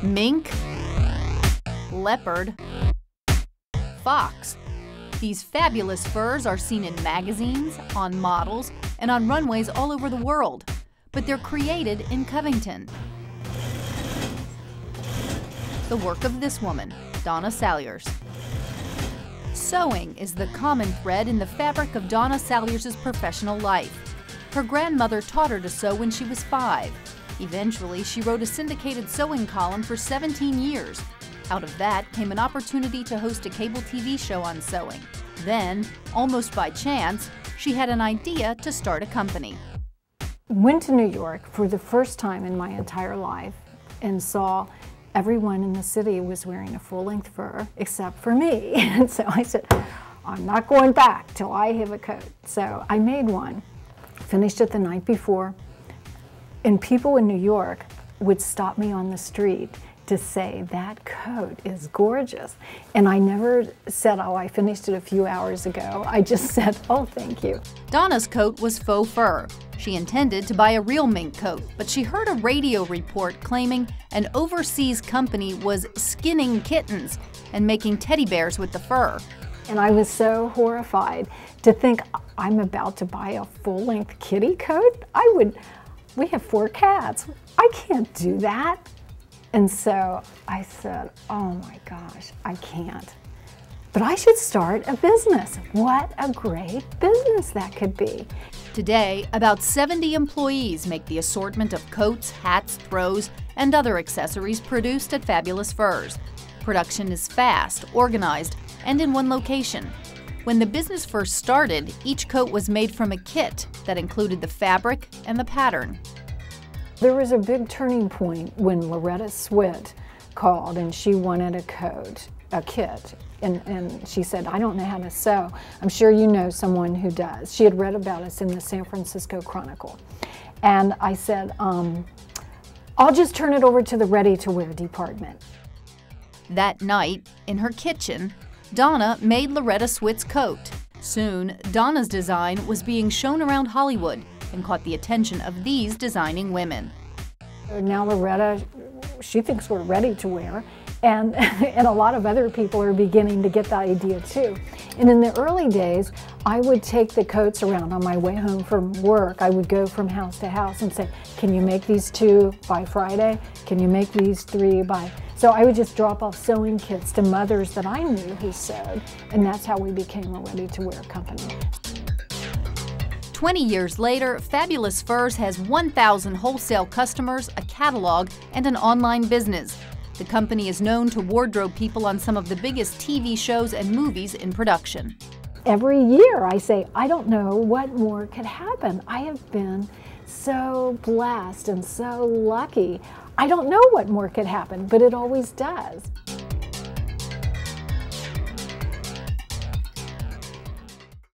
mink, leopard, fox. These fabulous furs are seen in magazines, on models, and on runways all over the world, but they're created in Covington. The work of this woman, Donna Salyers. Sewing is the common thread in the fabric of Donna Salyers' professional life. Her grandmother taught her to sew when she was 5. Eventually, she wrote a syndicated sewing column for 17 years. Out of that came an opportunity to host a cable TV show on sewing. Then, almost by chance, she had an idea to start a company. Went to New York for the first time in my entire life and saw everyone in the city was wearing a full-length fur except for me. And so I said, I'm not going back till I have a coat. So I made one, finished it the night before, and people in New York would stop me on the street to say, that coat is gorgeous. And I never said, oh, I finished it a few hours ago. I just said, oh, thank you. Donna's coat was faux fur. She intended to buy a real mink coat, but she heard a radio report claiming an overseas company was skinning kittens and making teddy bears with the fur. And I was so horrified to think, I'm about to buy a full-length kitty coat? We have 4 cats. I can't do that. And so I said, oh my gosh, I can't. But I should start a business. What a great business that could be. Today, about 70 employees make the assortment of coats, hats, throws, and other accessories produced at Fabulous Furs. Production is fast, organized, and in one location. When the business first started, each coat was made from a kit that included the fabric and the pattern. There was a big turning point when Loretta Swit called and she wanted a coat, a kit. And she said, I don't know how to sew. I'm sure you know someone who does. She had read about us in the San Francisco Chronicle. And I said, I'll just turn it over to the ready-to-wear department. That night, in her kitchen, Donna made Loretta Swit's coat. Soon, Donna's design was being shown around Hollywood and caught the attention of these designing women. Now Loretta, she thinks we're ready to wear, and a lot of other people are beginning to get the idea too. And in the early days, I would take the coats around on my way home from work. I would go from house to house and say, can you make these 2 by Friday? Can you make these 3 by... So I would just drop off sewing kits to mothers that I knew who sewed, and that's how we became a ready-to-wear company. 20 years later, Fabulous Furs has 1,000 wholesale customers, a catalog, and an online business. The company is known to wardrobe people on some of the biggest TV shows and movies in production. Every year I say, I don't know what more could happen. I have been so blessed and so lucky. I don't know what more could happen, but it always does.